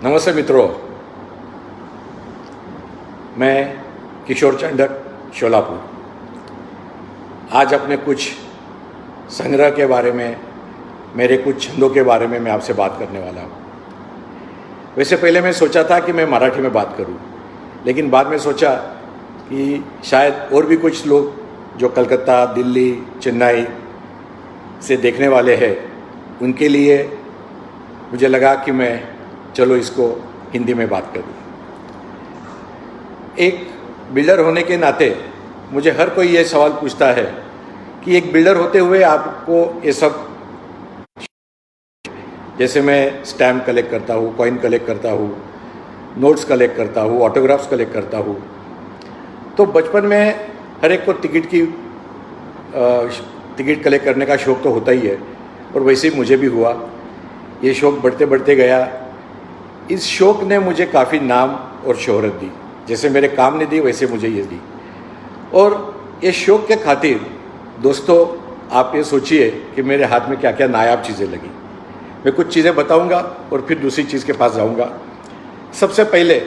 नमस्ते मित्रों, मैं किशोर चंडक शोलापुर आज अपने कुछ संग्रह के बारे में, मेरे कुछ छंदों के बारे में मैं आपसे बात करने वाला हूँ। वैसे पहले मैं सोचा था कि मैं मराठी में बात करूँ, लेकिन बाद में सोचा कि शायद और भी कुछ लोग जो कलकत्ता, दिल्ली, चेन्नई से देखने वाले हैं, उनके लिए मुझे लगा कि मैं चलो इसको हिंदी में बात करूँ। एक बिल्डर होने के नाते मुझे हर कोई ये सवाल पूछता है कि एक बिल्डर होते हुए आपको ये सब, जैसे मैं स्टैम्प कलेक्ट करता हूँ, कॉइन कलेक्ट करता हूँ, नोट्स कलेक्ट करता हूँ, ऑटोग्राफ्स कलेक्ट करता हूँ, तो बचपन में हर एक को टिकट कलेक्ट करने का शौक़ तो होता ही है, और वैसे ही मुझे भी हुआ। ये शौक़ बढ़ते बढ़ते गया। इस शौक़ ने मुझे काफ़ी नाम और शोहरत दी। जैसे मेरे काम ने दी, वैसे मुझे ये दी। और ये शौक़ के खातिर दोस्तों, आप ये सोचिए कि मेरे हाथ में क्या क्या नायाब चीज़ें लगी। मैं कुछ चीज़ें बताऊंगा और फिर दूसरी चीज़ के पास जाऊंगा। सबसे पहले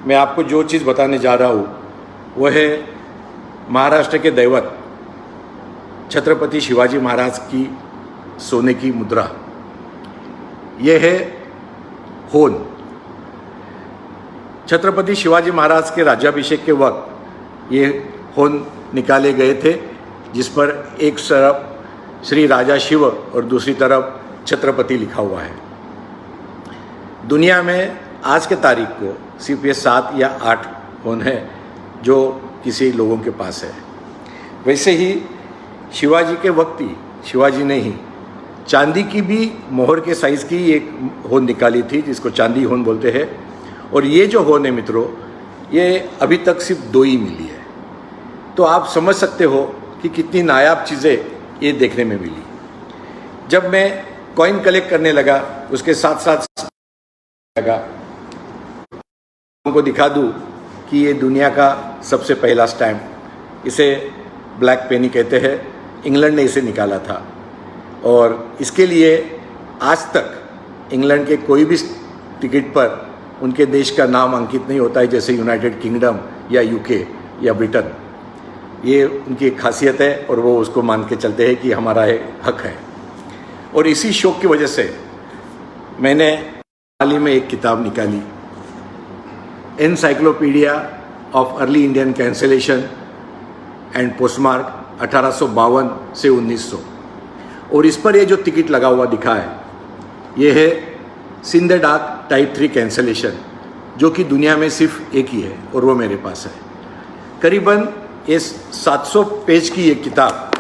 मैं आपको जो चीज़ बताने जा रहा हूँ वह है महाराष्ट्र के दैवत छत्रपति शिवाजी महाराज की सोने की मुद्रा। यह है होन। छत्रपति शिवाजी महाराज के राज्याभिषेक के वक्त ये होन निकाले गए थे, जिस पर एक तरफ श्री राजा शिव और दूसरी तरफ छत्रपति लिखा हुआ है। दुनिया में आज के तारीख को सिर्फ ये 7 या 8 होन है जो किसी लोगों के पास है। वैसे ही शिवाजी के वक्त ही, शिवाजी ने ही चांदी की भी मोहर के साइज़ की एक होन निकाली थी, जिसको चांदी होन बोलते हैं। और ये जो होन है मित्रों, ये अभी तक सिर्फ 2 ही मिली है। तो आप समझ सकते हो कि कितनी नायाब चीज़ें ये देखने में मिली। जब मैं कॉइन कलेक्ट करने लगा, उसके साथ साथ लगा उनको दिखा दूँ कि ये दुनिया का सबसे पहला स्टैम्प, इसे ब्लैक पेनी कहते हैं, इंग्लैंड ने इसे निकाला था। और इसके लिए आज तक इंग्लैंड के कोई भी टिकट पर उनके देश का नाम अंकित नहीं होता है, जैसे यूनाइटेड किंगडम या यूके या ब्रिटेन। ये उनकी एक खासियत है और वो उसको मान के चलते हैं कि हमारा हक है। और इसी शौक़ की वजह से मैंने हाल ही में एक किताब निकाली, encyclopedia of early Indian cancellation and postmark 1852 से 1900। और इस पर ये जो टिकट लगा हुआ दिखा है, ये है सिंधडाक टाइप 3 कैंसलेशन, जो कि दुनिया में सिर्फ एक ही है और वो मेरे पास है। करीबन ये 700 पेज की ये किताब,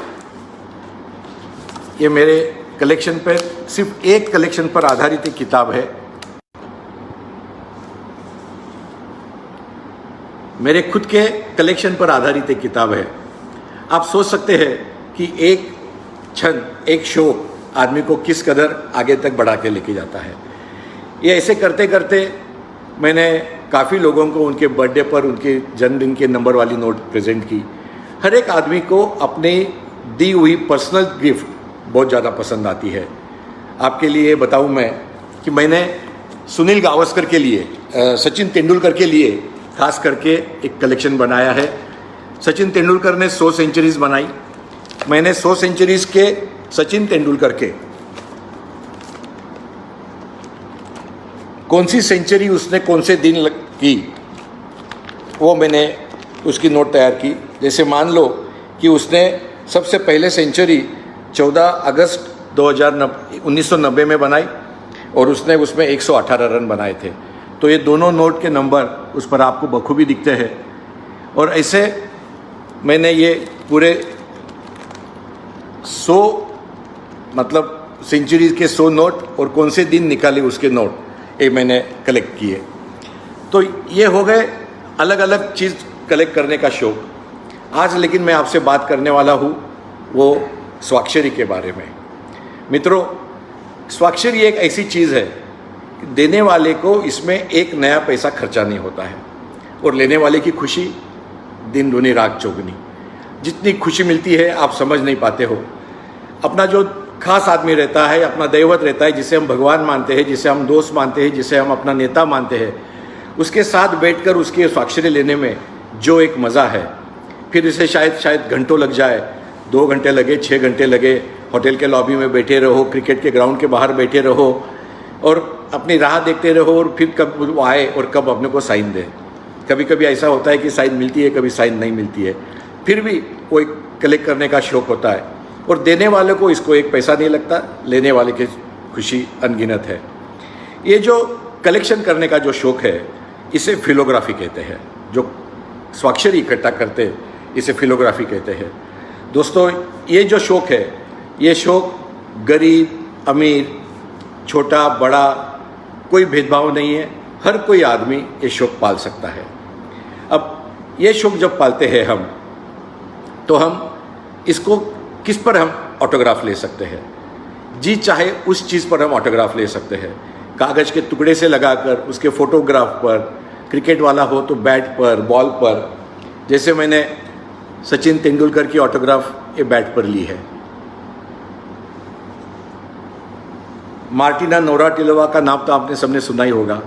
ये मेरे कलेक्शन पर, सिर्फ एक कलेक्शन पर आधारित एक किताब है। मेरे खुद के कलेक्शन पर आधारित एक किताब है। आप सोच सकते हैं कि एक छंद, एक शौक आदमी को किस कदर आगे तक बढ़ा के लेके जाता है। ये ऐसे करते करते मैंने काफ़ी लोगों को उनके बर्थडे पर उनके जन्मदिन के नंबर वाली नोट प्रेजेंट की। हर एक आदमी को अपनी दी हुई पर्सनल गिफ्ट बहुत ज़्यादा पसंद आती है। आपके लिए बताऊं मैं कि मैंने सुनील गावस्कर के लिए, सचिन तेंदुलकर के लिए खास करके एक कलेक्शन बनाया है। सचिन तेंदुलकर ने 100 सेंचुरीज बनाई। मैंने 100 सेंचुरीज के सचिन तेंदुलकर के कौन सी सेंचुरी उसने कौन से दिन की, वो मैंने उसकी नोट तैयार की। जैसे मान लो कि उसने सबसे पहले सेंचुरी 14 अगस्त 1990 में बनाई और उसने उसमें 118 रन बनाए थे। तो ये दोनों नोट के नंबर उस पर आपको बखूबी दिखते हैं। और ऐसे मैंने ये पूरे 100 मतलब सेंचुरीज के 100 नोट और कौन से दिन निकाले उसके नोट, ये मैंने कलेक्ट किए। तो ये हो गए अलग अलग चीज़ कलेक्ट करने का शौक़। आज लेकिन मैं आपसे बात करने वाला हूँ वो स्वाक्षरी के बारे में। मित्रों, स्वाक्षरी एक ऐसी चीज़ है कि देने वाले को इसमें एक नया पैसा खर्चा नहीं होता है और लेने वाले की खुशी दिन दूनी रात चौगुनी। जितनी खुशी मिलती है आप समझ नहीं पाते हो। अपना जो खास आदमी रहता है, अपना दैवत रहता है, जिसे हम भगवान मानते हैं, जिसे हम दोस्त मानते हैं, जिसे हम अपना नेता मानते हैं, उसके साथ बैठकर उसकी स्वाक्षरी लेने में जो एक मज़ा है, फिर इसे शायद घंटों लग जाए, 2 घंटे लगे, 6 घंटे लगे, होटल के लॉबी में बैठे रहो, क्रिकेट के ग्राउंड के बाहर बैठे रहो और अपनी राह देखते रहो और फिर कब वो आए और कब अपने को साइन दे। कभी कभी ऐसा होता है कि साइन मिलती है, कभी साइन नहीं मिलती है, फिर भी वो एक कलेक्ट करने का शौक़ होता है और देने वाले को इसको एक पैसा नहीं लगता, लेने वाले की खुशी अनगिनत है। ये जो कलेक्शन करने का जो शौक़ है इसे फिलोग्राफी कहते हैं। जो स्वाक्षरी इकट्ठा करते इसे फिलोग्राफी कहते हैं। दोस्तों, ये जो शौक़ है, ये शौक़ गरीब अमीर, छोटा बड़ा, कोई भेदभाव नहीं है, हर कोई आदमी ये शौक़ पाल सकता है। अब ये शौक़ जब पालते हैं हम, तो हम इसको किस पर हम ऑटोग्राफ ले सकते हैं? जी चाहे उस चीज़ पर हम ऑटोग्राफ ले सकते हैं, कागज़ के टुकड़े से लगाकर, उसके फोटोग्राफ पर, क्रिकेट वाला हो तो बैट पर, बॉल पर। जैसे मैंने सचिन तेंदुलकर की ऑटोग्राफ ये बैट पर ली है। मार्टिना नवराटिलोवा का नाम तो आपने सबने सुना ही होगा,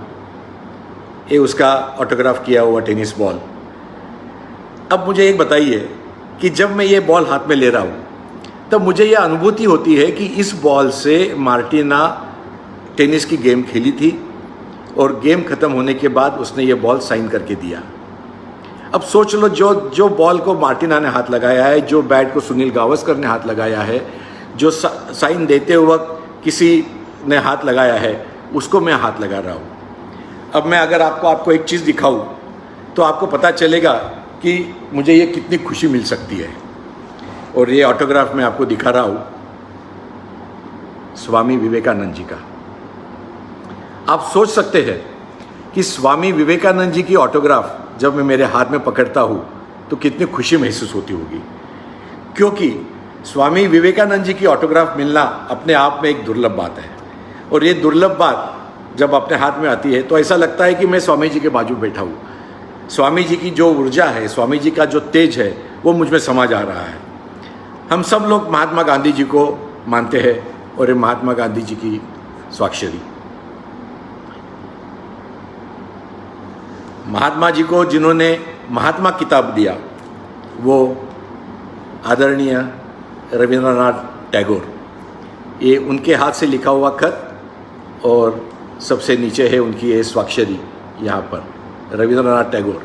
ये उसका ऑटोग्राफ किया हुआ टेनिस बॉल। अब मुझे एक बताइए कि जब मैं ये बॉल हाथ में ले रहा हूँ तब मुझे ये अनुभूति होती है कि इस बॉल से मार्टिना टेनिस की गेम खेली थी और गेम ख़त्म होने के बाद उसने ये बॉल साइन करके दिया। अब सोच लो, जो बॉल को मार्टिना ने हाथ लगाया है, जो बैट को सुनील गावस्कर ने हाथ लगाया है, जो साइन देते वक्त किसी ने हाथ लगाया है, उसको मैं हाथ लगा रहा हूँ। अब मैं अगर आपको एक चीज़ दिखाऊँ तो आपको पता चलेगा कि मुझे ये कितनी खुशी मिल सकती है। और ये ऑटोग्राफ मैं आपको दिखा रहा हूँ स्वामी विवेकानंद जी का। आप सोच सकते हैं कि स्वामी विवेकानंद जी की ऑटोग्राफ जब मैं मेरे हाथ में पकड़ता हूँ तो कितनी खुशी महसूस होती होगी, क्योंकि स्वामी विवेकानंद जी की ऑटोग्राफ मिलना अपने आप में एक दुर्लभ बात है। और ये दुर्लभ बात जब अपने हाथ में आती है तो ऐसा लगता है कि मैं स्वामी जी के बाजू बैठा हूँ। स्वामी जी की जो ऊर्जा है, स्वामी जी का जो तेज है, वो मुझ में समा जा रहा है। हम सब लोग महात्मा गांधी जी को मानते हैं और ये महात्मा गांधी जी की स्वाक्षरी। महात्मा जी को जिन्होंने महात्मा किताब दिया वो आदरणीय रविंद्रनाथ टैगोर। ये उनके हाथ से लिखा हुआ खत और सबसे नीचे है उनकी ये स्वाक्षरी यहाँ पर, रविंद्रनाथ टैगोर।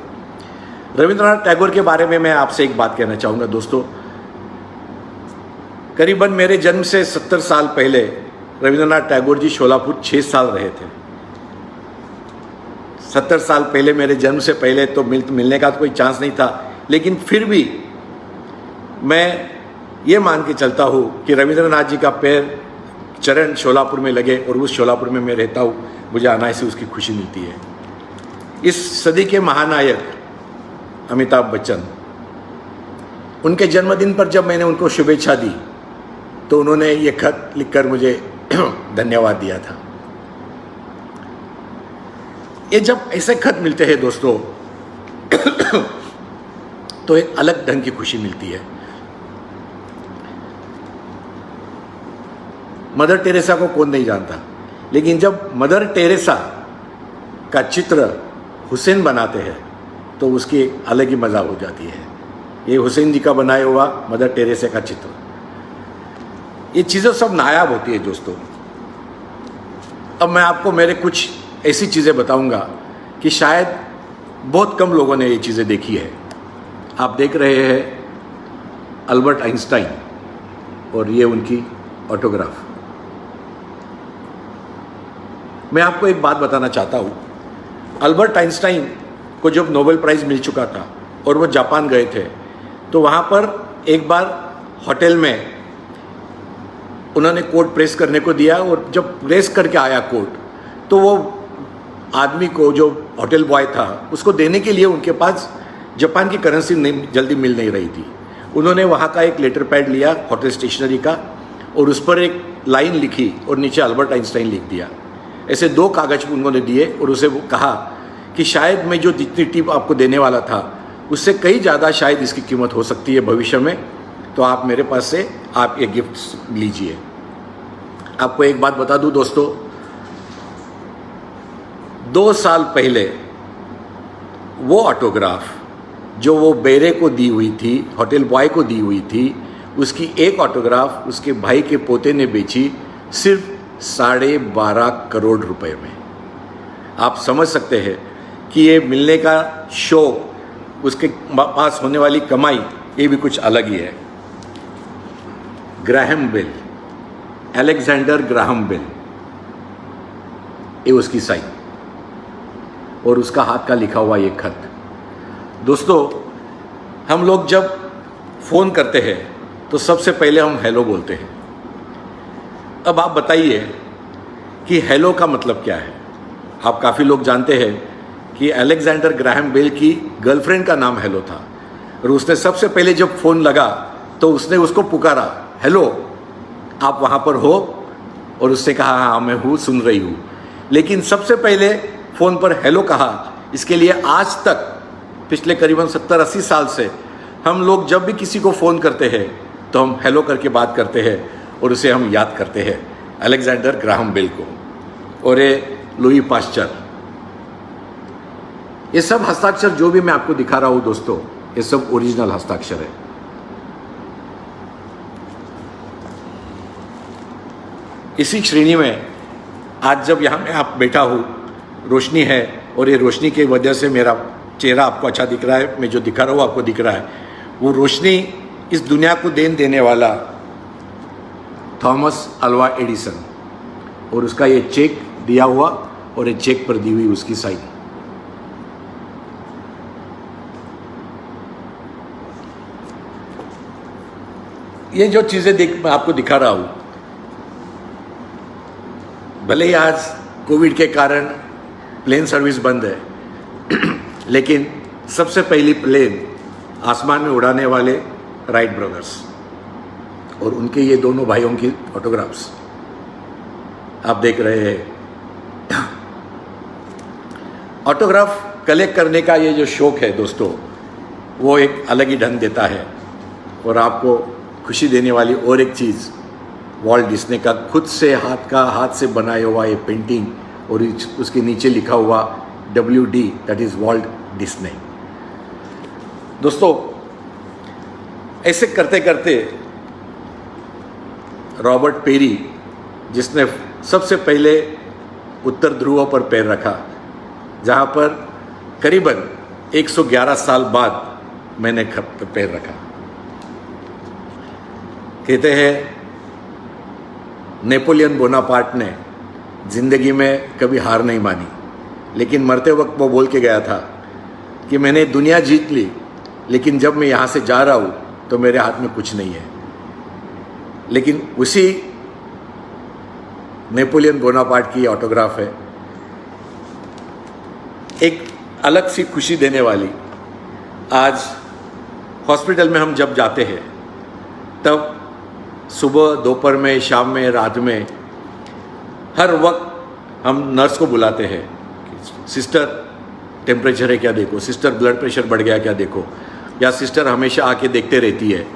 रविंद्रनाथ टैगोर के बारे में मैं आपसे एक बात कहना चाहूँगा दोस्तों। करीबन मेरे जन्म से 70 साल पहले रविंद्रनाथ टैगोर जी शोलापुर 6 साल रहे थे। 70 साल पहले, मेरे जन्म से पहले तो मिलने का तो कोई चांस नहीं था, लेकिन फिर भी मैं ये मान के चलता हूँ कि रविंद्रनाथ जी का पैर चरण शोलापुर में लगे और उस शोलापुर में मैं रहता हूँ, मुझे आना से उसकी खुशी मिलती है। इस सदी के महानायक अमिताभ बच्चन, उनके जन्मदिन पर जब मैंने उनको शुभेच्छा दी तो उन्होंने ये खत लिखकर मुझे धन्यवाद दिया था। ये जब ऐसे खत मिलते हैं दोस्तों तो एक अलग ढंग की खुशी मिलती है। मदर टेरेसा को कौन नहीं जानता, लेकिन जब मदर टेरेसा का चित्र हुसैन बनाते हैं तो उसकी एक अलग ही मज़ा हो जाती है। ये हुसैन जी का बनाया हुआ मदर टेरेसा का चित्र, ये चीज़ें सब नायाब होती है दोस्तों। अब मैं आपको मेरे कुछ ऐसी चीज़ें बताऊंगा कि शायद बहुत कम लोगों ने ये चीज़ें देखी है। आप देख रहे हैं अल्बर्ट आइंस्टाइन और ये उनकी ऑटोग्राफ। मैं आपको एक बात बताना चाहता हूँ। अल्बर्ट आइंस्टाइन को जब नोबेल प्राइज़ मिल चुका था और वो जापान गए थे, तो वहाँ पर एक बार होटल में उन्होंने कोट प्रेस करने को दिया और जब प्रेस करके आया कोट, तो वो आदमी को, जो होटल बॉय था, उसको देने के लिए उनके पास जापान की करेंसी नहीं जल्दी मिल नहीं रही थी। उन्होंने वहाँ का एक लेटर पैड लिया होटल स्टेशनरी का और उस पर एक लाइन लिखी और नीचे अल्बर्ट आइंस्टाइन लिख दिया। ऐसे 2 कागज़ उन्होंने दिए और उसे वो कहा कि शायद मैं जो जितनी टिप आपको देने वाला था उससे कई ज़्यादा शायद इसकी कीमत हो सकती है भविष्य में, तो आप मेरे पास से आप ये गिफ्ट लीजिए। आपको एक बात बता दूं दोस्तों, 2 साल पहले वो ऑटोग्राफ जो वो बेरे को दी हुई थी, होटल बॉय को दी हुई थी, उसकी एक ऑटोग्राफ उसके भाई के पोते ने बेची सिर्फ 12.5 करोड़ रुपए में। आप समझ सकते हैं कि ये मिलने का शौक, उसके पास होने वाली कमाई, ये भी कुछ अलग ही है। Graham Bell, Alexander Graham Bell, ये उसकी साइन और उसका हाथ का लिखा हुआ ये खत। दोस्तों, हम लोग जब फ़ोन करते हैं तो सबसे पहले हम हेलो बोलते हैं। अब आप बताइए कि हेलो का मतलब क्या है। आप काफ़ी लोग जानते हैं कि अलेक्जेंडर ग्राहम बेल की गर्लफ्रेंड का नाम हेलो था और उसने सबसे पहले जब फ़ोन लगा तो उसने उसको पुकारा, हेलो आप वहाँ पर हो? और उसने कहा हाँ मैं हूँ, सुन रही हूँ। लेकिन सबसे पहले फ़ोन पर हेलो कहा, इसके लिए आज तक पिछले करीबन 70-80 साल से हम लोग जब भी किसी को फ़ोन करते हैं तो हम हेलो करके बात करते हैं और उसे हम याद करते हैं, अलेक्जेंडर ग्राहम बेल को। और ये लुई पास्चर, ये सब हस्ताक्षर जो भी मैं आपको दिखा रहा हूँ दोस्तों, ये सब ओरिजिनल हस्ताक्षर है। इसी श्रेणी में आज जब यहाँ मैं आप बैठा हूँ, रोशनी है और ये रोशनी की वजह से मेरा चेहरा आपको अच्छा दिख रहा है, मैं जो दिखा रहा हूँ आपको दिख रहा है, वो रोशनी इस दुनिया को देने वाला थॉमस अल्वा एडिसन, और उसका ये चेक दिया हुआ और ये चेक पर दी हुई उसकी साइन। ये जो चीज़ें मैं आपको दिखा रहा हूँ, भले ही आज कोविड के कारण प्लेन सर्विस बंद है, लेकिन सबसे पहली प्लेन आसमान में उड़ाने वाले राइट ब्रदर्स और उनके ये दोनों भाइयों की ऑटोग्राफ्स आप देख रहे हैं। ऑटोग्राफ कलेक्ट करने का ये जो शौक है दोस्तों, वो एक अलग ही ढंग देता है। और आपको खुशी देने वाली और एक चीज़, वॉल्ट डिस्ने का खुद से हाथ से बनाया हुआ ये पेंटिंग और उसके नीचे लिखा हुआ WD, that is Walt Disney. दोस्तों, ऐसे करते करते रॉबर्ट पेरी, जिसने सबसे पहले उत्तर ध्रुव पर पैर रखा, जहाँ पर करीबन 111 साल बाद मैंने पैर रखा, कहते हैं नेपोलियन बोनापार्ट ने ज़िंदगी में कभी हार नहीं मानी, लेकिन मरते वक्त वो बोल के गया था कि मैंने दुनिया जीत ली, लेकिन जब मैं यहाँ से जा रहा हूँ तो मेरे हाथ में कुछ नहीं है। लेकिन उसी नेपोलियन बोनापार्ट की ऑटोग्राफ है, एक अलग सी खुशी देने वाली। आज हॉस्पिटल में हम जब जाते हैं तब सुबह, दोपहर में, शाम में, रात में, हर वक्त हम नर्स को बुलाते हैं, सिस्टर टेम्परेचर है क्या देखो, सिस्टर ब्लड प्रेशर बढ़ गया क्या देखो, या सिस्टर हमेशा आके देखते रहती है।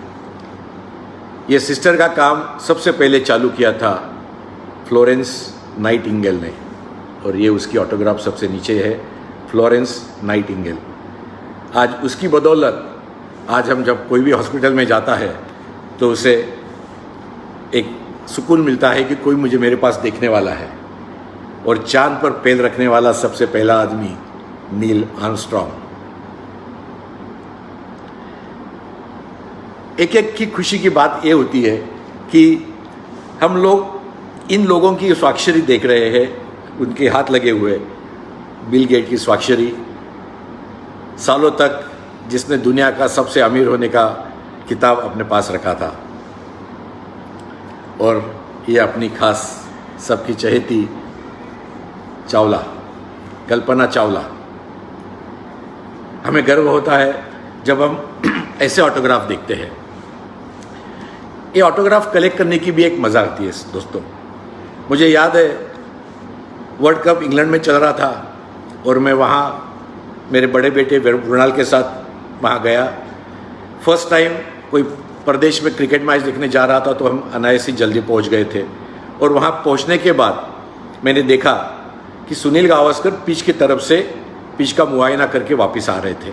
ये सिस्टर का काम सबसे पहले चालू किया था फ्लोरेंस नाइटिंगेल ने, और ये उसकी ऑटोग्राफ सबसे नीचे है, फ्लोरेंस नाइटिंगेल। आज उसकी बदौलत आज हम जब कोई भी हॉस्पिटल में जाता है तो उसे एक सुकून मिलता है कि कोई मेरे पास देखने वाला है। और चांद पर पैर रखने वाला सबसे पहला आदमी नील आर्मस्ट्रॉन्ग। एक की खुशी की बात ये होती है कि हम लोग इन लोगों की स्वाक्षरी देख रहे हैं, उनके हाथ लगे हुए। बिल गेट की स्वाक्षरी, सालों तक जिसने दुनिया का सबसे अमीर होने का किताब अपने पास रखा था, और ये अपनी खास सबकी चहेती चावला, कल्पना चावला। हमें गर्व होता है जब हम ऐसे ऑटोग्राफ देखते हैं। ये ऑटोग्राफ कलेक्ट करने की भी एक मज़ा आती है दोस्तों। मुझे याद है वर्ल्ड कप इंग्लैंड में चल रहा था और मैं वहाँ मेरे बड़े बेटे मृणाल के साथ वहाँ गया। फर्स्ट टाइम कोई प्रदेश में क्रिकेट मैच देखने जा रहा था, तो हम अनायास ही जल्दी पहुँच गए थे और वहाँ पहुँचने के बाद मैंने देखा कि सुनील गावस्कर पिच की तरफ से पिच का मुआयना करके वापस आ रहे थे।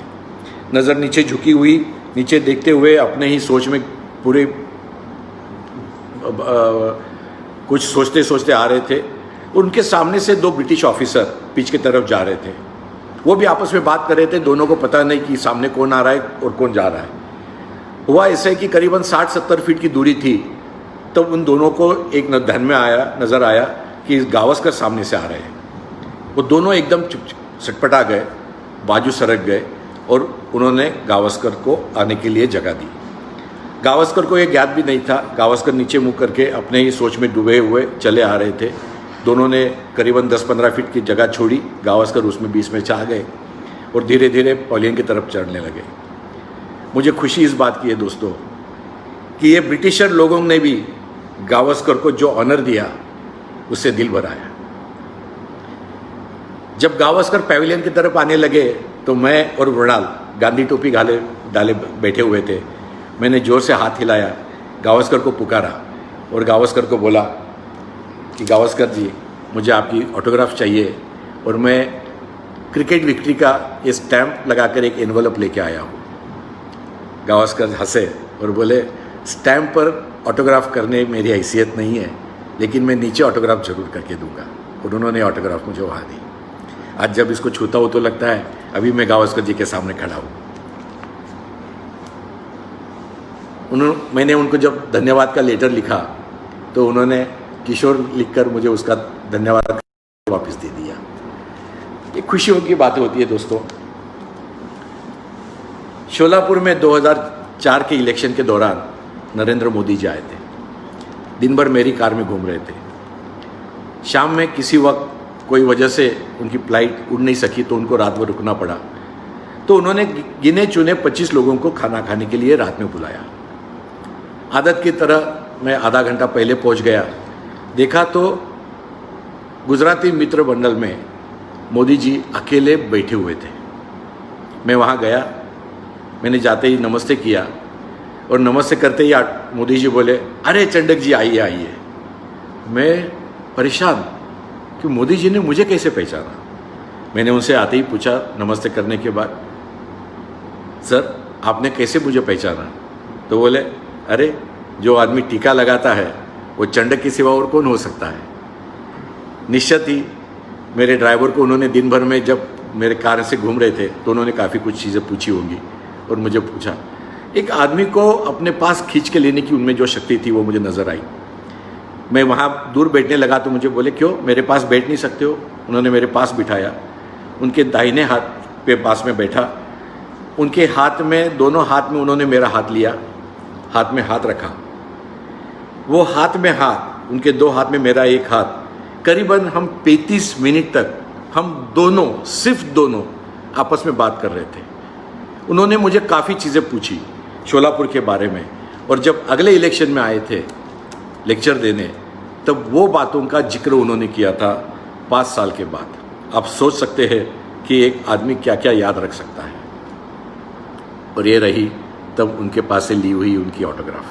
नज़र नीचे झुकी हुई, नीचे देखते हुए अपने ही सोच में पूरे कुछ सोचते सोचते आ रहे थे। उनके सामने से दो ब्रिटिश ऑफिसर पिच की तरफ जा रहे थे। वो भी आपस में बात कर रहे थे, दोनों को पता नहीं कि सामने कौन आ रहा है और कौन जा रहा है। हुआ ऐसे कि करीबन 60-70 फीट की दूरी थी, तब उन दोनों को एक ध्यान में नज़र आया कि गावस्कर सामने से आ रहे हैं। वो दोनों एकदम सटपटा गए, बाजू सरक गए और उन्होंने गावस्कर को आने के लिए जगह दी। गावस्कर को ये ज्ञात भी नहीं था। गावस्कर नीचे मुँह करके अपने ही सोच में डूबे हुए चले आ रहे थे। दोनों ने करीबन 10-15 फीट की जगह छोड़ी, गावस्कर उसमें बीच में आ गए और धीरे धीरे पवेलियन की तरफ चढ़ने लगे। मुझे खुशी इस बात की है दोस्तों कि ये ब्रिटिशर लोगों ने भी गावस्कर को जो ऑनर दिया उससे दिल भर आया। जब गावस्कर पवेलियन की तरफ आने लगे तो मैं और मृणाल गांधी टोपी डाले बैठे हुए थे। मैंने जोर से हाथ हिलाया, गावस्कर को पुकारा और गावस्कर को बोला कि गावस्कर जी, मुझे आपकी ऑटोग्राफ चाहिए और मैं क्रिकेट विक्ट्री का ये स्टैम्प लगाकर एक एनवलप लेके आया हूँ। गावस्कर हंसे और बोले, स्टैम्प पर ऑटोग्राफ करने मेरी हैसियत नहीं है, लेकिन मैं नीचे ऑटोग्राफ जरूर करके दूंगा। और उन्होंने ऑटोग्राफ मुझे वहाँ दी। आज जब इसको छूता हूँ तो लगता है अभी मैं गावस्कर जी के सामने खड़ा हूँ। मैंने उनको जब धन्यवाद का लेटर लिखा तो उन्होंने किशोर लिखकर मुझे उसका धन्यवाद वापस दे दिया। ये खुशियों की बातें होती है दोस्तों। शोलापुर में 2004 के इलेक्शन के दौरान नरेंद्र मोदी जी आए थे। दिन भर मेरी कार में घूम रहे थे। शाम में किसी वक्त कोई वजह से उनकी फ्लाइट उड़ नहीं सकी तो उनको रात भर रुकना पड़ा। तो उन्होंने गिने चुने 25 लोगों को खाना खाने के लिए रात में बुलाया। आदत की तरह मैं आधा घंटा पहले पहुंच गया। देखा तो गुजराती मित्र मंडल में मोदी जी अकेले बैठे हुए थे। मैं वहाँ गया, मैंने जाते ही नमस्ते किया और नमस्ते करते ही मोदी जी बोले, अरे चंडक जी आइए आइए। मैं परेशान कि मोदी जी ने मुझे कैसे पहचाना। मैंने उनसे आते ही पूछा नमस्ते करने के बाद, सर आपने कैसे मुझे पहचाना? तो बोले, अरे जो आदमी टीका लगाता है वो चंडक के सिवा और कौन हो सकता है। निश्चित ही मेरे ड्राइवर को उन्होंने दिन भर में जब मेरे कार से घूम रहे थे तो उन्होंने काफ़ी कुछ चीज़ें पूछी होंगी और मुझे पूछा। एक आदमी को अपने पास खींच के लेने की उनमें जो शक्ति थी वो मुझे नज़र आई। मैं वहाँ दूर बैठने लगा तो मुझे बोले, क्यों मेरे पास बैठ नहीं सकते हो? उन्होंने मेरे पास बिठाया, उनके दाहिने हाथ पे पास में बैठा। उनके हाथ में, दोनों हाथ में उन्होंने मेरा हाथ लिया, हाथ में हाथ रखा। वो हाथ में हाथ, उनके दो हाथ में मेरा एक हाथ। करीबन हम 35 मिनट तक हम दोनों, सिर्फ दोनों आपस में बात कर रहे थे। उन्होंने मुझे काफ़ी चीज़ें पूछी शोलापुर के बारे में। और जब अगले इलेक्शन में आए थे लेक्चर देने, तब वो बातों का जिक्र उन्होंने किया था 5 साल के बाद। आप सोच सकते हैं कि एक आदमी क्या क्या याद रख सकता है। और ये रही तब उनके पास से ली हुई उनकी ऑटोग्राफ।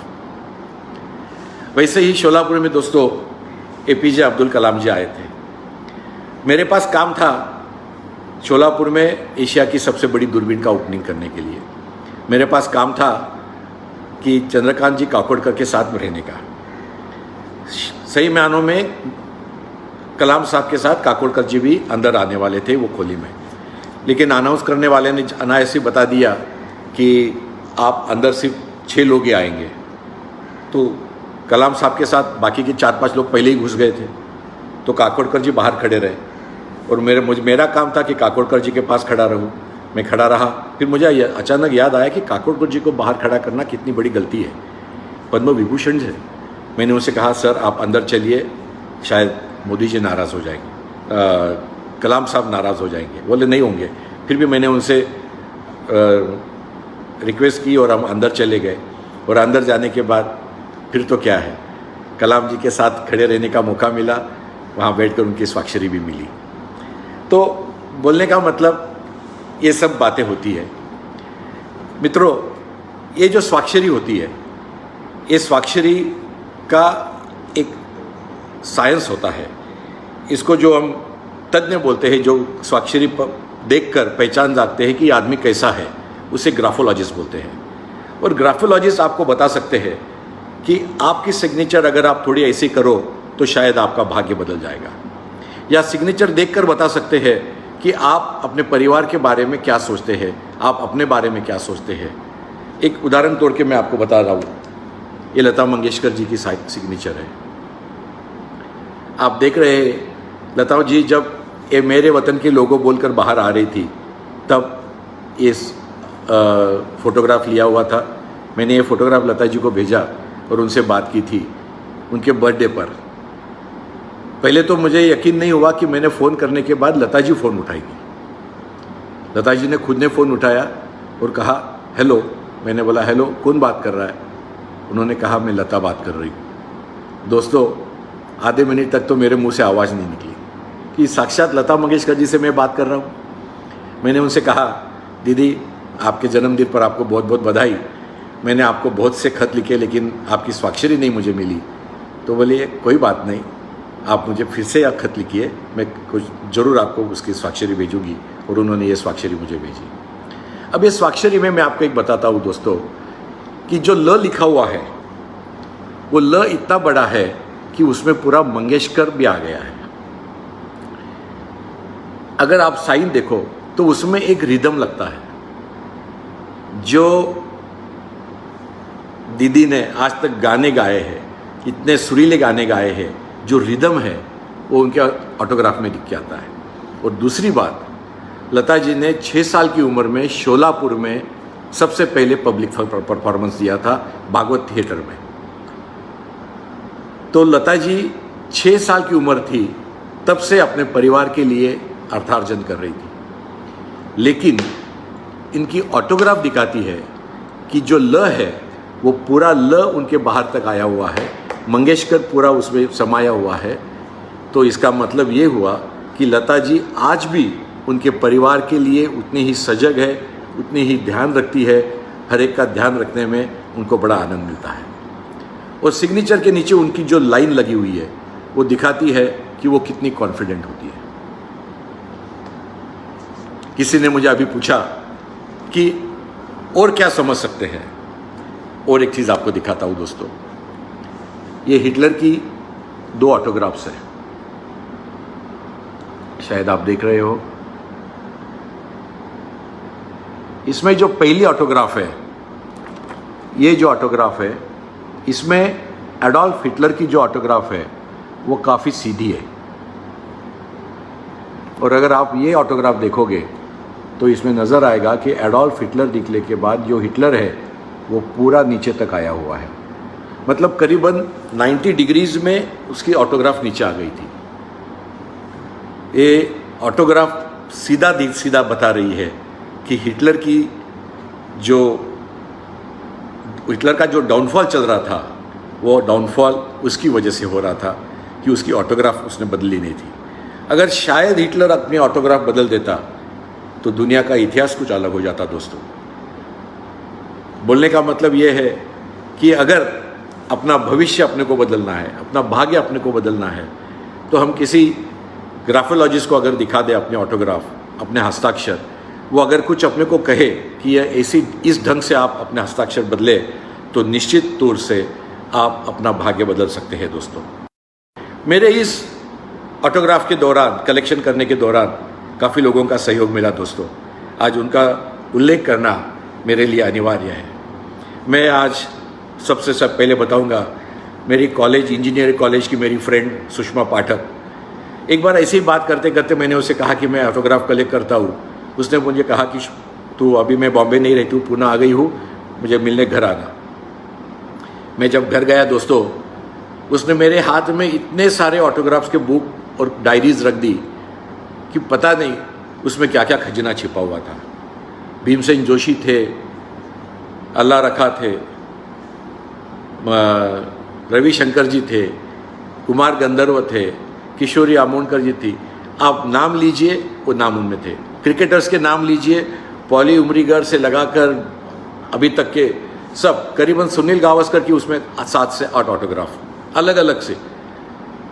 वैसे ही शोलापुर में दोस्तों APJ अब्दुल कलाम जी आए थे। मेरे पास काम था शोलापुर में एशिया की सबसे बड़ी दूरबीन का ओपनिंग करने के लिए। मेरे पास काम था कि चंद्रकांत जी काकोडकर के साथ में रहने का। सही मायनों में कलाम साहब के साथ काकोडकर जी भी अंदर आने वाले थे वो खोली में, लेकिन अनाउंस करने वाले ने अनायास ही बता दिया कि आप अंदर सिर्फ 6 लोग ही आएंगे। तो कलाम साहब के साथ बाकी के 4-5 लोग पहले ही घुस गए थे। तो काकोडकर जी बाहर खड़े रहे और मेरा काम था कि काकोडकर जी के पास खड़ा रहूं। मैं खड़ा रहा। फिर मुझे अचानक याद आया कि काकोडकर जी को बाहर खड़ा करना कितनी बड़ी गलती है, पद्म विभूषण है। मैंने उनसे कहा, सर आप अंदर चलिए, शायद मोदी जी नाराज़ हो जाएंगे, कलाम साहब नाराज़ हो जाएंगे। बोले नहीं होंगे। फिर भी मैंने उनसे रिक्वेस्ट की और हम अंदर चले गए। और अंदर जाने के बाद फिर तो क्या है, कलाम जी के साथ खड़े रहने का मौका मिला, वहाँ बैठकर उनकी स्वाक्षरी भी मिली। तो बोलने का मतलब ये सब बातें होती है मित्रों। ये जो स्वाक्षरी होती है, ये स्वाक्षरी का एक साइंस होता है, इसको जो हम तज्ञ बोलते हैं, जो स्वाक्षरी देखकर पहचान जाते हैं कि आदमी कैसा है, उसे ग्राफोलॉजिस्ट बोलते हैं। और ग्राफोलॉजिस्ट आपको बता सकते हैं कि आपकी सिग्नेचर अगर आप थोड़ी ऐसी करो तो शायद आपका भाग्य बदल जाएगा, या सिग्नेचर देखकर बता सकते हैं कि आप अपने परिवार के बारे में क्या सोचते हैं, आप अपने बारे में क्या सोचते हैं। एक उदाहरण तौर के मैं आपको बता रहा हूँ, ये लता मंगेशकर जी की सिग्नेचर है। आप देख रहे हैं लता जी जब ये मेरे वतन के लोगों बोलकर बाहर आ रही थी, तब इस फोटोग्राफ लिया हुआ था। मैंने ये फ़ोटोग्राफ लता जी को भेजा और उनसे बात की थी उनके बर्थडे पर। पहले तो मुझे यकीन नहीं हुआ कि मैंने फ़ोन करने के बाद लता जी फ़ोन उठाएगी। लता जी ने खुद ने फ़ोन उठाया और कहा हेलो। मैंने बोला हेलो, कौन बात कर रहा है? उन्होंने कहा मैं लता बात कर रही हूँ। दोस्तों, आधे मिनट तक तो मेरे मुंह से आवाज़ नहीं निकली कि साक्षात लता मंगेशकर जी से मैं बात कर रहा हूँ। मैंने उनसे कहा दीदी, आपके जन्मदिन पर आपको बहुत बहुत बधाई। मैंने आपको बहुत से खत लिखे लेकिन आपकी स्वाक्षरी नहीं मुझे मिली। तो बोलिए कोई बात नहीं, आप मुझे फिर से आप खत लिखिए, मैं कुछ ज़रूर आपको उसकी स्वाक्षरी भेजूंगी। और उन्होंने ये स्वाक्षरी मुझे भेजी। अब ये स्वाक्षरी में मैं आपको एक बताता हूँ दोस्तों कि जो ल लिखा हुआ है वो ल इतना बड़ा है कि उसमें पूरा मंगेशकर भी आ गया है। अगर आप साइन देखो तो उसमें एक रिदम लगता है। जो दीदी ने आज तक गाने गाए हैं, इतने सुरीले गाने गाए हैं, जो रिदम है वो उनके ऑटोग्राफ में दिख के आता है। और दूसरी बात, लता जी ने 6 साल की उम्र में शोलापुर में सबसे पहले पब्लिक परफॉर्मेंस दिया था भागवत थिएटर में। तो लता जी 6 साल की उम्र थी तब से अपने परिवार के लिए अर्थार्जन कर रही थी। लेकिन इनकी ऑटोग्राफ दिखाती है कि जो ल है वो पूरा ल उनके बाहर तक आया हुआ है, मंगेशकर पूरा उसमें समाया हुआ है। तो इसका मतलब ये हुआ कि लता जी आज भी उनके परिवार के लिए उतनी ही सजग है, उतनी ही ध्यान रखती है। हर एक का ध्यान रखने में उनको बड़ा आनंद मिलता है। और सिग्नेचर के नीचे उनकी जो लाइन लगी हुई है वो दिखाती है कि वो कितनी कॉन्फिडेंट होती है। किसी ने मुझे अभी पूछा कि और क्या समझ सकते हैं, और एक चीज़ आपको दिखाता हूँ दोस्तों। ये हिटलर की 2 ऑटोग्राफ्स हैं, शायद आप देख रहे हो। इसमें जो पहली ऑटोग्राफ है, ये जो ऑटोग्राफ है, इसमें एडोल्फ हिटलर की जो ऑटोग्राफ है वो काफ़ी सीधी है। और अगर आप ये ऑटोग्राफ देखोगे तो इसमें नज़र आएगा कि एडोल्फ हिटलर दिखने के बाद जो हिटलर है वो पूरा नीचे तक आया हुआ है। मतलब करीबन 90 डिग्रीज में उसकी ऑटोग्राफ नीचे आ गई थी। ये ऑटोग्राफ सीधा बता रही है कि हिटलर का जो डाउनफॉल चल रहा था वो डाउनफॉल उसकी वजह से हो रहा था कि उसकी ऑटोग्राफ उसने बदली नहीं थी। अगर शायद हिटलर अपनी ऑटोग्राफ बदल देता तो दुनिया का इतिहास कुछ अलग हो जाता दोस्तों। बोलने का मतलब ये है कि अगर अपना भविष्य अपने को बदलना है, अपना भाग्य अपने को बदलना है, तो हम किसी ग्राफोलॉजिस्ट को अगर दिखा दे अपने ऑटोग्राफ, अपने हस्ताक्षर, वो अगर कुछ अपने को कहे कि यह इस ढंग से आप अपने हस्ताक्षर बदले, तो निश्चित तौर से आप अपना भाग्य बदल सकते हैं दोस्तों। मेरे इस ऑटोग्राफ के दौरान, कलेक्शन करने के दौरान काफ़ी लोगों का सहयोग मिला दोस्तों। आज उनका उल्लेख करना मेरे लिए अनिवार्य है। मैं आज सबसे पहले बताऊंगा, मेरी कॉलेज, इंजीनियरिंग कॉलेज की मेरी फ्रेंड सुषमा पाठक, एक बार ऐसे ही बात करते करते मैंने उसे कहा कि मैं ऑटोग्राफ कलेक्ट करता हूँ। उसने मुझे कहा कि तू अभी, मैं बॉम्बे नहीं रहती हूँ, पुणे आ गई हूँ, मुझे मिलने घर आना। मैं जब घर गया दोस्तों, उसने मेरे हाथ में इतने सारे ऑटोग्राफ्स के बुक और डायरीज रख दी कि पता नहीं उसमें क्या क्या खजाना छिपा हुआ था। भीमसेन जोशी थे, अल्लाह रखा थे, रविशंकर जी थे, कुमार गंधर्व थे, किशोरी आमोणकर जी थी। आप नाम लीजिए, वो नाम उनमें थे। क्रिकेटर्स के नाम लीजिए, पॉली उमरीगर से लगाकर अभी तक के सब, करीबन सुनील गावस्कर की उसमें 7 से 8 ऑटोग्राफ अलग अलग से।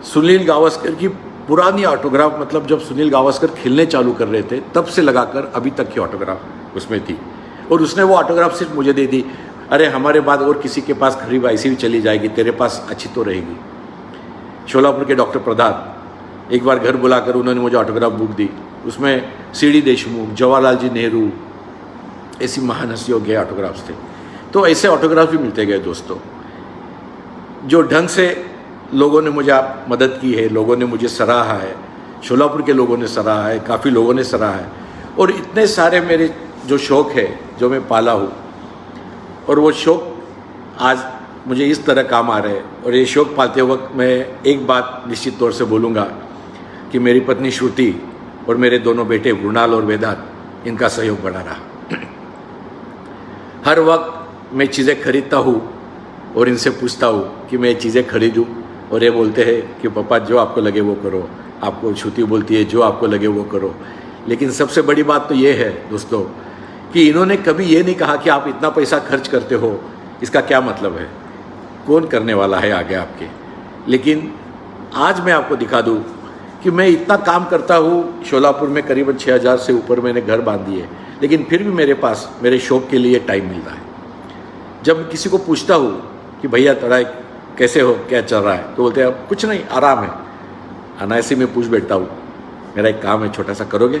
सुनील गावस्कर की पुरानी ऑटोग्राफ, मतलब जब सुनील गावस्कर खेलने चालू कर रहे थे तब से लगाकर अभी तक की ऑटोग्राफ उसमें थी, और उसने वो ऑटोग्राफ सिर्फ मुझे दे दी। अरे हमारे बाद और किसी के पास खरीब ऐसी भी चली जाएगी, तेरे पास अच्छी तो रहेगी। शोलापुर के डॉक्टर प्रधान एक बार घर बुलाकर उन्होंने मुझे ऑटोग्राफ बुक दी, उसमें सी.डी. देशमुख, जवाहरलाल जी नेहरू, ऐसी महान हस्तियों के ऑटोग्राफ्स थे। तो ऐसे ऑटोग्राफ भी मिलते गए दोस्तों। जो ढंग से लोगों ने मुझे मदद की है, लोगों ने मुझे सराहा है, शोलापुर के लोगों ने सराहा है, काफ़ी लोगों ने सराहा है, और इतने सारे मेरे जो शौक़ है जो मैं पाला हूँ, और वो शौक़ आज मुझे इस तरह काम आ रहे हैं। और ये शौक़ पालते वक्त मैं एक बात निश्चित तौर से बोलूँगा कि मेरी पत्नी श्रुति और मेरे दोनों बेटे मृणाल और वेदांत, इनका सहयोग बना रहा। हर वक्त मैं चीज़ें खरीदता हूँ और इनसे पूछता हूँ कि मैं ये चीज़ें खरीदूँ, और ये बोलते हैं कि पापा जो आपको लगे वो करो। आपको श्रुति बोलती है जो आपको लगे वो करो। लेकिन सबसे बड़ी बात तो ये है दोस्तों कि इन्होंने कभी ये नहीं कहा कि आप इतना पैसा खर्च करते हो, इसका क्या मतलब है, कौन करने वाला है आगे आपके। लेकिन आज मैं आपको दिखा दूँ कि मैं इतना काम करता हूँ, शोलापुर में करीबन 6000 से ऊपर मैंने घर बांध दिए, लेकिन फिर भी मेरे पास मेरे शौक़ के लिए टाइम मिल रहा है। जब मैं किसी को पूछता हूँ कि भैया थोड़ा कैसे हो, क्या चल रहा है, तो बोलते हैं अब कुछ नहीं, आराम है। अनायासी में पूछ बैठता हूँ मेरा एक काम है छोटा सा, करोगे?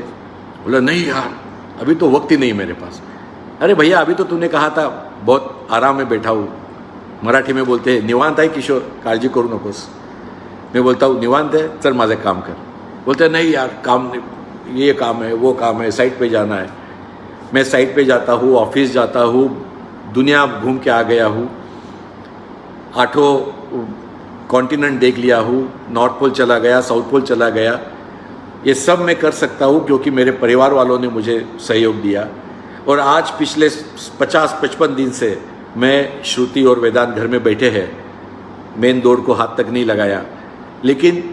बोला नहीं यार अभी तो वक्त ही नहीं मेरे पास। अरे भैया अभी तो तूने कहा था बहुत आराम में बैठा हूँ। मराठी में बोलते हैं निवांत आहे किशोर, काळजी करू नकोस। मैं बोलता हूँ निवांत है, चल माझे काम कर। बोलते हैं नहीं यार काम नहीं, ये काम है वो काम है, साइट पे जाना है। मैं साइट पे जाता हूँ, ऑफिस जाता हूँ, दुनिया घूम के आ गया हूँ, 8 कॉन्टिनेंट देख लिया हूँ, नॉर्थ पोल चला गया, साउथ पोल चला गया। ये सब मैं कर सकता हूँ क्योंकि मेरे परिवार वालों ने मुझे सहयोग दिया। और आज पिछले 50-55 दिन से मैं श्रुति और वेदांत घर में बैठे हैं, मेन डोर को हाथ तक नहीं लगाया। लेकिन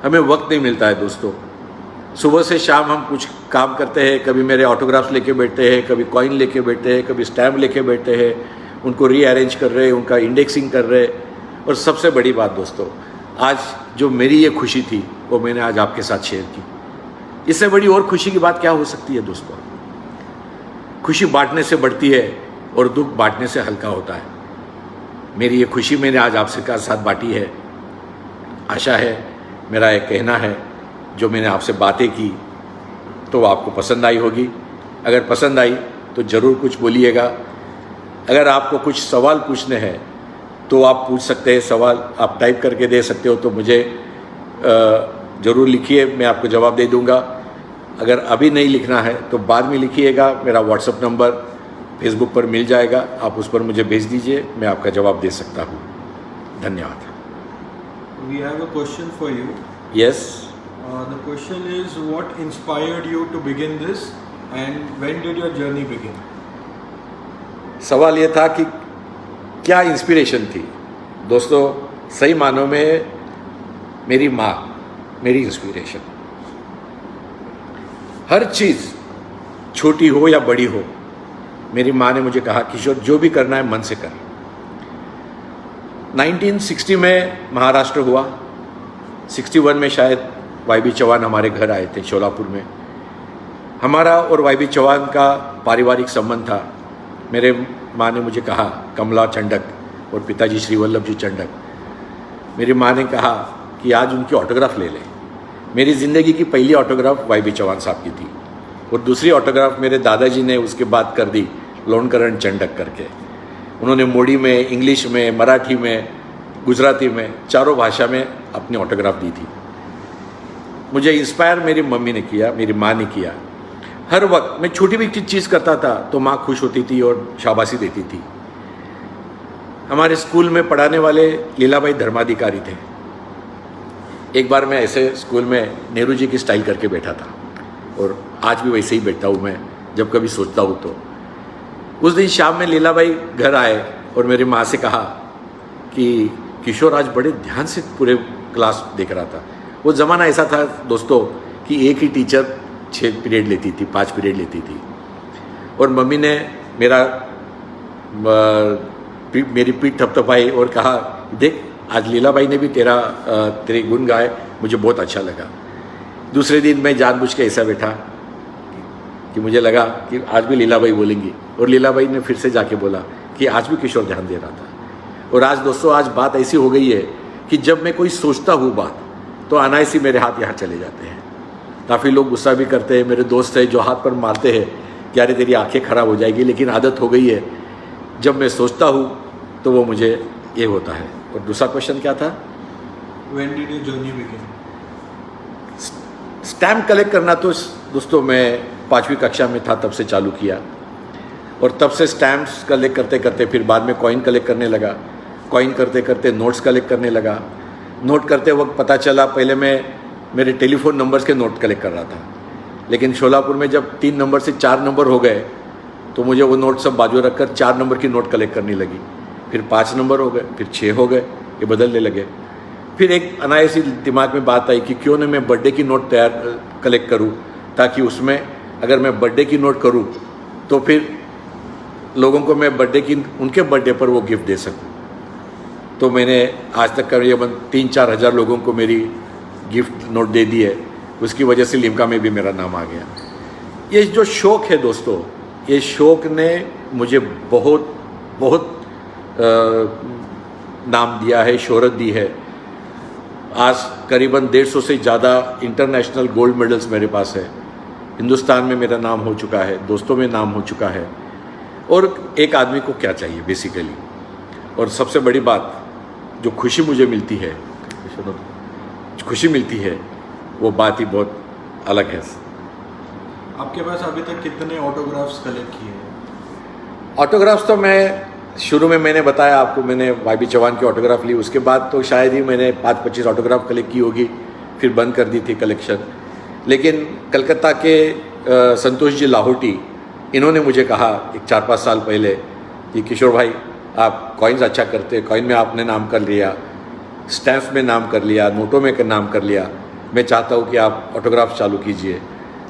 हमें वक्त नहीं मिलता है दोस्तों। सुबह से शाम हम कुछ काम करते हैं, कभी मेरे ऑटोग्राफ्स लेके बैठते हैं, कभी कॉइन लेके बैठते हैं, कभी स्टैम्प लेके बैठते हैं, उनको रीअरेंज कर रहे हैं, उनका इंडेक्सिंग कर रहे हैं। और सबसे बड़ी बात दोस्तों, आज जो मेरी ये खुशी थी वो मैंने आज आपके साथ शेयर की। इससे बड़ी और खुशी की बात क्या हो सकती है दोस्तों। खुशी बांटने से बढ़ती है और दुख बांटने से हल्का होता है। मेरी ये खुशी मैंने आज आपसे साथ बांटी है। आशा है मेरा एक कहना है जो मैंने आपसे बातें की तो वो आपको पसंद आई होगी। अगर पसंद आई तो ज़रूर कुछ बोलिएगा। अगर आपको कुछ सवाल पूछने हैं तो आप पूछ सकते हैं, सवाल आप टाइप करके दे सकते हो, तो मुझे ज़रूर लिखिए, मैं आपको जवाब दे दूंगा। अगर अभी नहीं लिखना है तो बाद में लिखिएगा। मेरा व्हाट्सएप नंबर फेसबुक पर मिल जाएगा, आप उस पर मुझे भेज दीजिए, मैं आपका जवाब दे सकता हूँ। धन्यवाद। We have a question for you. Yes. The question is, what inspired you to begin this and when did your journey begin? सवाल ये था कि क्या इंस्पिरेशन थी। दोस्तों सही मानों में मेरी माँ मेरी इंस्पिरेशन। हर चीज़ छोटी हो या बड़ी हो, मेरी माँ ने मुझे कहा किशोर जो भी करना है मन से कर। 1960 में महाराष्ट्र हुआ, 61 में शायद वाई.बी. चौहान हमारे घर आए थे शोलापुर में। हमारा और वाई.बी. चौहान का पारिवारिक संबंध था। मेरे माँ ने मुझे कहा, कमला चंडक और पिताजी श्री वल्लभ जी चंडक, मेरी माँ ने कहा कि आज उनकी ऑटोग्राफ ले लें। मेरी ज़िंदगी की पहली ऑटोग्राफ वाई.बी. चौहान साहब की थी और दूसरी ऑटोग्राफ मेरे दादाजी ने उसके बाद कर दी लोणकरण चंडक करके। उन्होंने मोड़ी में, इंग्लिश में, मराठी में, गुजराती में, चारों भाषा में अपनी ऑटोग्राफ दी थी। मुझे इंस्पायर मेरी मम्मी ने किया, मेरी माँ ने किया। हर वक्त मैं छोटी भी चीज़ करता था तो माँ खुश होती थी और शाबाशी देती थी। हमारे स्कूल में पढ़ाने वाले लीलाबाई धर्माधिकारी थे। एक बार मैं ऐसे स्कूल में नेहरू जी की स्टाइल करके बैठा था और आज भी वैसे ही बैठता हूँ मैं जब कभी सोचता हूँ तो। उस दिन शाम में लीलाबाई घर आए और मेरी माँ से कहा कि किशोर आज बड़े ध्यान से पूरे क्लास देख रहा था। वो ज़माना ऐसा था दोस्तों कि एक ही टीचर 6 पीरियड लेती थी, 5 पीरियड लेती थी। और मम्मी ने मेरी पीठ थपथपाई और कहा देख आज लीलाबाई ने भी तेरे गुण गाए, मुझे बहुत अच्छा लगा। दूसरे दिन मैं जानबूझ के ऐसा बैठा कि मुझे लगा कि आज भी लीलाबाई बोलेंगी, और लीलाबाई ने फिर से जाके बोला कि आज भी किशोर ध्यान दे रहा था। और आज दोस्तों, आज बात ऐसी हो गई है कि जब मैं कोई सोचता हूँ बात, तो अनायासी मेरे हाथ यहाँ चले जाते हैं। काफ़ी लोग गुस्सा भी करते हैं, मेरे दोस्त हैं जो हाथ पर मारते हैं कि अरे तेरी आंखें खराब हो जाएगी, लेकिन आदत हो गई है, जब मैं सोचता हूँ तो वो मुझे ये होता है। और दूसरा क्वेश्चन क्या था? When did your journey begin? Stamp collect करना तो दोस्तों मैं 5वीं कक्षा में था तब से चालू किया, और तब से स्टैम्प्स कलेक्ट करते करते फिर बाद में कॉइन कलेक्ट करने लगा। कॉइन करते करते नोट्स कलेक्ट करने लगा। नोट करते वक्त पता चला, पहले मैं मेरे टेलीफोन नंबर्स के नोट कलेक्ट कर रहा था, लेकिन शोलापुर में जब 3 नंबर से 4 नंबर हो गए तो मुझे वो नोट सब बाजू रखकर 4 नंबर की नोट कलेक्ट करने लगी। फिर 5 नंबर हो गए, फिर 6 हो गए, ये बदलने लगे। फिर एक अनायासी दिमाग में बात आई कि क्यों ना मैं बर्थडे की नोट कलेक्ट करूं, ताकि उसमें अगर मैं बर्थडे की नोट करूं तो फिर लोगों को मैं उनके बर्थडे पर वो गिफ्ट दे सकूं। तो मैंने आज तक करीबन 3-4 हज़ार लोगों को मेरी गिफ्ट नोट दे दी है। उसकी वजह से लिम्का में भी मेरा नाम आ गया। ये जो शौक़ है दोस्तों, ये शौक़ ने मुझे बहुत बहुत नाम दिया है, शोहरत दी है। आज करीबन 150 से ज़्यादा इंटरनेशनल गोल्ड मेडल्स मेरे पास है। हिंदुस्तान में मेरा नाम हो चुका है, दोस्तों में नाम हो चुका है। और एक आदमी को क्या चाहिए बेसिकली, और सबसे बड़ी बात जो खुशी मुझे मिलती है, वो बात ही बहुत अलग है। आपके पास अभी तक कितने ऑटोग्राफ्स कलेक्ट किए हैं? ऑटोग्राफ्स तो मैं शुरू में मैंने बताया आपको, मैंने YB चौहान की ऑटोग्राफ ली, उसके बाद तो शायद ही मैंने 5-25 ऑटोग्राफ कलेक्ट की होगी, फिर बंद कर दी थी कलेक्शन। लेकिन कलकत्ता के संतोष जी लाहौटी, इन्होंने मुझे कहा एक 4-5 साल पहले कि किशोर भाई आप कॉइन्स अच्छा करते, कॉइन में आपने नाम कर लिया, स्टैम्प्स में नाम कर लिया, नोटों में नाम कर लिया, मैं चाहता हूँ कि आप ऑटोग्राफ चालू कीजिए।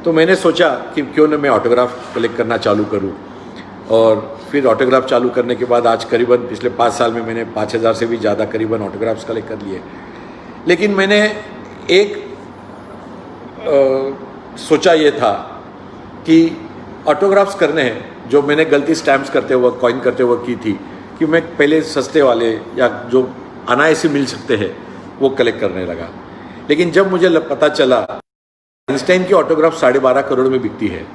तो मैंने सोचा कि क्यों ना मैं ऑटोग्राफ कलेक्ट करना चालू करूँ, और फिर ऑटोग्राफ चालू करने के बाद आज करीबन पिछले 5 साल में मैंने 5000 से भी ज़्यादा करीबन ऑटोग्राफ्स कलेक्ट कर लिए। लेकिन मैंने एक सोचा ये था कि ऑटोग्राफ्स करने हैं, जो मैंने गलती स्टैम्प्स करते हुए, कॉइन करते हुए की थी, कि मैं पहले सस्ते वाले या जो अनायासी मिल सकते हैं वो कलेक्ट करने लगा। लेकिन जब मुझे पता चला आइंस्टाइन की ऑटोग्राफ 12.5 करोड़ में बिकती है,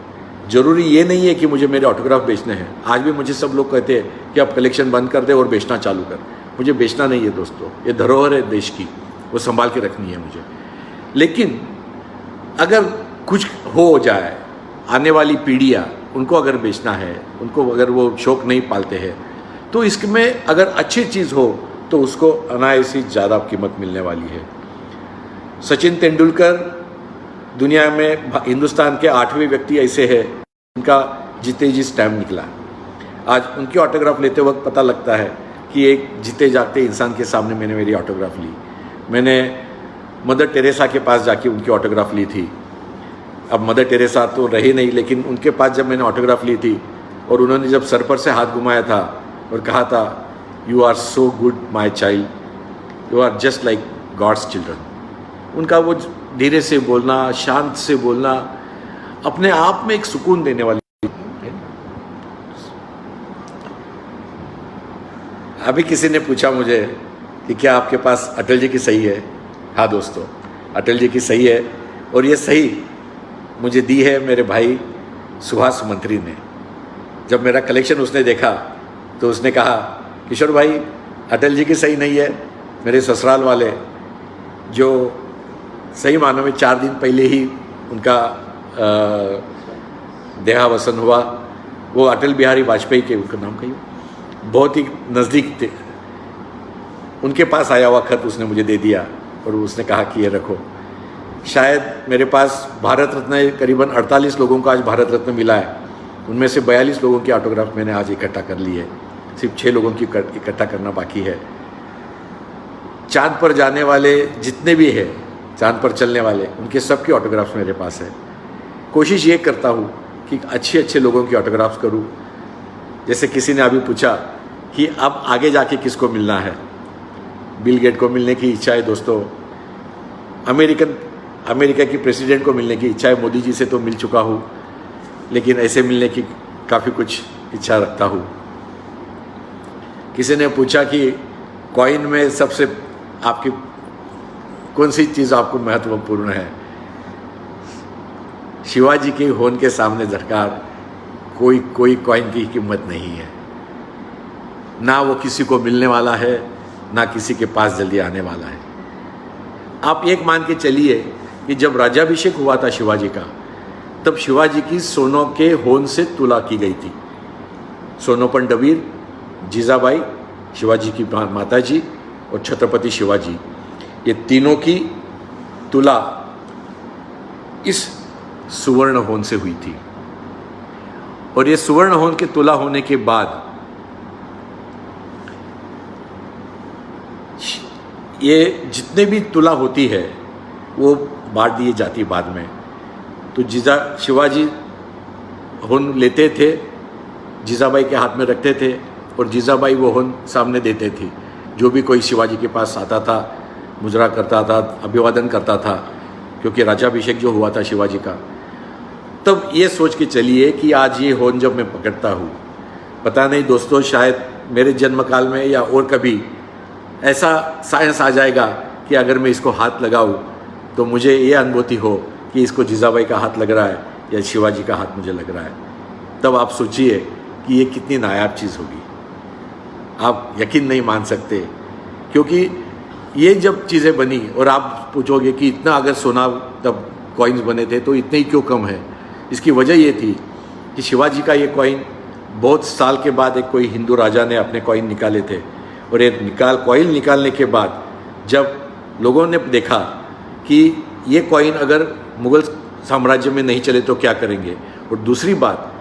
ज़रूरी ये नहीं है कि मुझे मेरे ऑटोग्राफ बेचने हैं। आज भी मुझे सब लोग कहते हैं कि आप कलेक्शन बंद कर दे और बेचना चालू कर। मुझे बेचना नहीं है दोस्तों, ये धरोहर है देश की, वो संभाल के रखनी है मुझे। लेकिन अगर कुछ हो जाए, आने वाली पीढ़ियाँ, उनको अगर बेचना है, उनको अगर वो शौक़ नहीं पालते हैं, तो इसमें अगर अच्छी चीज़ हो तो उसको अनायासी ज़्यादा कीमत मिलने वाली है। सचिन तेंदुलकर दुनिया में, हिंदुस्तान के 8वें व्यक्ति ऐसे हैं उनका जीते जी स्टैम्प निकला। आज उनकी ऑटोग्राफ लेते वक्त पता लगता है कि एक जीते जागते इंसान के सामने मैंने मेरी ऑटोग्राफ ली। मैंने मदर टेरेसा के पास जाके उनकी ऑटोग्राफ ली थी। अब मदर टेरेसा तो रही नहीं, लेकिन उनके पास जब मैंने ऑटोग्राफ ली थी और उन्होंने जब सर पर से हाथ घुमाया था और कहा था, you are so good my child, you are just like God's children, उनका वो धीरे से बोलना, शांत से बोलना, अपने आप में एक सुकून देने वाली। अभी किसी ने पूछा मुझे कि क्या आपके पास अटल जी की सही है? हाँ दोस्तों, अटल जी की सही है, और ये सही मुझे दी है मेरे भाई सुभाष मंत्री ने। जब मेरा कलेक्शन उसने देखा तो उसने कहा, किशोर भाई अटल जी की सही नहीं है, मेरे ससुराल वाले जो सही मानों में 4 दिन पहले ही उनका देहावसन हुआ, वो अटल बिहारी वाजपेयी के, उनका नाम कहिए, बहुत ही नज़दीक थे, उनके पास आया हुआ खत उसने मुझे दे दिया और उसने कहा कि ये रखो। शायद मेरे पास भारत रत्न करीबन 48 लोगों को आज भारत रत्न मिला है, उनमें से 42 लोगों की ऑटोग्राफ मैंने आज इकट्ठा कर ली है, सिर्फ 6 लोगों की इकट्ठा करना बाकी है। चांद पर जाने वाले जितने भी हैं, चांद पर चलने वाले, उनके सब की ऑटोग्राफ्स मेरे पास है। कोशिश ये करता हूँ कि अच्छे लोगों की ऑटोग्राफ्स करूँ। जैसे किसी ने अभी पूछा कि अब आगे जाके किसको मिलना है, बिल गेट को मिलने की इच्छा है दोस्तों, अमेरिका की प्रेसिडेंट को मिलने की इच्छा है, मोदी जी से तो मिल चुका हूँ, लेकिन ऐसे मिलने की काफ़ी कुछ इच्छा रखता हूँ। किसी ने पूछा कि कॉइन में सबसे आपकी कौन सी चीज़ आपको महत्वपूर्ण है? शिवाजी की होन के सामने सरकार कोई कॉइन की कीमत नहीं है, ना वो किसी को मिलने वाला है, ना किसी के पास जल्दी आने वाला है। आप एक मान के चलिए कि जब राज्याभिषेक हुआ था शिवाजी का, तब शिवाजी की सोनों के होन से तुला की गई थी। सोनोपन डबीर, जीजाबाई, शिवाजी की माता जी और छत्रपति शिवाजी, ये तीनों की तुला इस सुवर्ण होन से हुई थी। और ये सुवर्ण होन के तुला होने के बाद ये जितने भी तुला होती है वो बांट दिए जाती बाद में। तो शिवाजी होन लेते थे, जीजाबाई के हाथ में रखते थे और जीजाबाई वो होन सामने देते थे। जो भी कोई शिवाजी के पास आता था, मुजरा करता था, अभिवादन करता था, क्योंकि राज्याभिषेक जो हुआ था शिवाजी का। तब ये सोच के चलिए कि आज ये होन जब मैं पकड़ता हूँ, पता नहीं दोस्तों, शायद मेरे जन्म काल में या और कभी ऐसा साइंस आ जाएगा कि अगर मैं इसको हाथ लगाऊं तो मुझे ये अनुभूति हो कि इसको जीजाबाई का हाथ लग रहा है या शिवाजी का हाथ मुझे लग रहा है। तब आप सोचिए कि ये कितनी नायाब चीज़ होगी। आप यकीन नहीं मान सकते, क्योंकि ये जब चीज़ें बनी और आप पूछोगे कि इतना अगर सोना तब कॉइन्स बने थे तो इतने ही क्यों कम है, इसकी वजह ये थी कि शिवाजी का ये कॉइन बहुत साल के बाद एक कोई हिंदू राजा ने अपने कॉइन निकाले थे। और ये कॉइन निकालने के बाद जब लोगों ने देखा कि ये कॉइन अगर मुग़ल साम्राज्य में नहीं चले तो क्या करेंगे, और दूसरी बात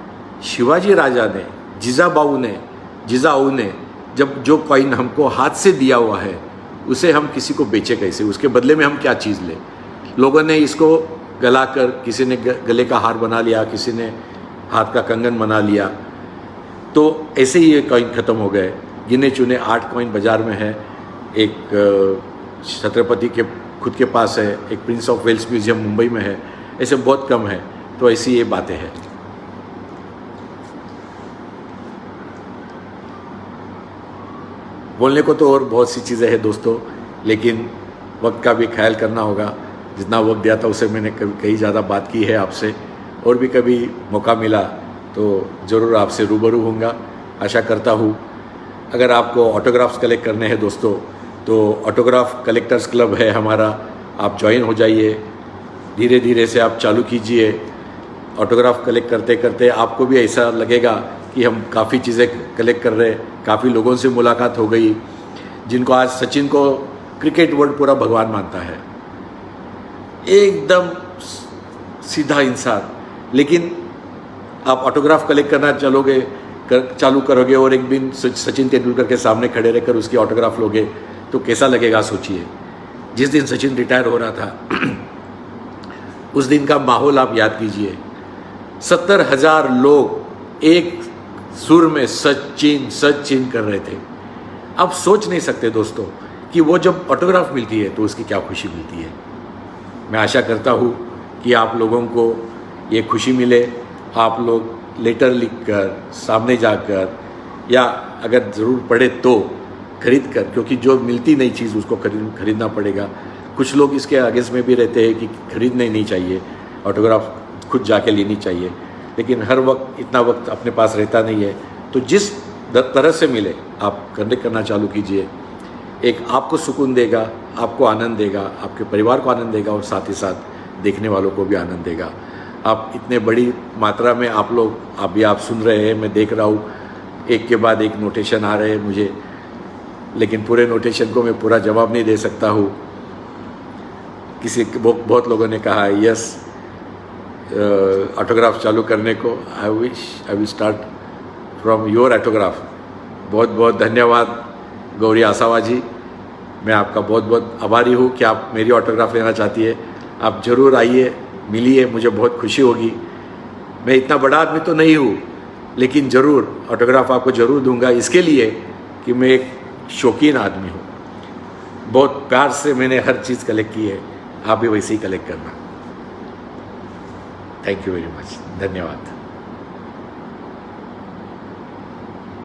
शिवाजी राजा ने, जिजाऊ ने जब जो कॉइन हमको हाथ से दिया हुआ है उसे हम किसी को बेचे कैसे, उसके बदले में हम क्या चीज़ लें। लोगों ने इसको गलाकर, किसी ने गले का हार बना लिया, किसी ने हाथ का कंगन बना लिया, तो ऐसे ही ये कॉइन ख़त्म हो गए। गिने चुने 8 कॉइन बाज़ार में है, एक छत्रपति के खुद के पास है, एक prince of Wales museum Mumbai में है, ऐसे बहुत कम है। तो ऐसी ये बातें हैं। बोलने को तो और बहुत सी चीज़ें हैं दोस्तों, लेकिन वक्त का भी ख्याल करना होगा। जितना वक्त दिया था उसे मैंने कई ज़्यादा बात की है आपसे, और भी कभी मौका मिला तो ज़रूर आपसे रूबरू होऊंगा। आशा करता हूँ अगर आपको ऑटोग्राफ्स कलेक्ट करने हैं दोस्तों, तो ऑटोग्राफ कलेक्टर्स क्लब है हमारा, आप ज्वाइन हो जाइए। धीरे धीरे से आप चालू कीजिए। ऑटोग्राफ कलेक्ट करते करते आपको भी ऐसा लगेगा कि हम काफ़ी चीज़ें कलेक्ट कर रहे हैं। काफ़ी लोगों से मुलाकात हो गई, जिनको आज सचिन को क्रिकेट वर्ल्ड पूरा भगवान मानता है, एकदम सीधा इंसान। लेकिन आप ऑटोग्राफ कलेक्ट करना चालू करोगे और एक दिन सचिन तेंदुलकर के सामने खड़े रहकर उसकी ऑटोग्राफ लोगे तो कैसा लगेगा सोचिए। जिस दिन सचिन रिटायर हो रहा था उस दिन का माहौल आप याद कीजिए। 70,000 लोग एक सुर में सचिन सचिन कर रहे थे। आप सोच नहीं सकते दोस्तों कि वो जब ऑटोग्राफ मिलती है तो उसकी क्या खुशी मिलती है। मैं आशा करता हूँ कि आप लोगों को ये खुशी मिले। आप लोग लेटर लिखकर, सामने जाकर, या अगर ज़रूर पड़े तो खरीद कर, क्योंकि जो मिलती नई चीज़ उसको खरीदना पड़ेगा। कुछ लोग इसके अगेंस्ट में भी रहते हैं कि खरीदना ही नहीं चाहिए, ऑटोग्राफ खुद जाके लेनी चाहिए, लेकिन हर वक्त इतना वक्त अपने पास रहता नहीं है। तो जिस तरह से मिले आप कनेक्ट करना चालू कीजिए। एक आपको सुकून देगा, आपको आनंद देगा, आपके परिवार को आनंद देगा और साथ ही साथ देखने वालों को भी आनंद देगा। आप इतने बड़ी मात्रा में आप सुन रहे हैं, मैं देख रहा हूँ, एक के बाद एक नोटेशन आ रहे हैं मुझे, लेकिन पूरे नोटेशन को मैं पूरा जवाब नहीं दे सकता हूँ। बहुत लोगों ने कहा है यस ऑटोग्राफ चालू करने को। I will start from your autograph. बहुत बहुत धन्यवाद गौरी आसावा जी, मैं आपका बहुत बहुत आभारी हूँ कि आप मेरी ऑटोग्राफ लेना चाहती है। आप ज़रूर आइए, मिलिए, मुझे बहुत खुशी होगी। मैं इतना बड़ा आदमी तो नहीं हूँ, लेकिन ज़रूर ऑटोग्राफ आपको ज़रूर दूंगा, इसके लिए कि मैं एक शौकीन आदमी हूँ। बहुत प्यार से मैंने हर चीज़ कलेक्ट की है, आप भी वैसे ही कलेक्ट करना। थैंक यू वेरी मच, धन्यवाद।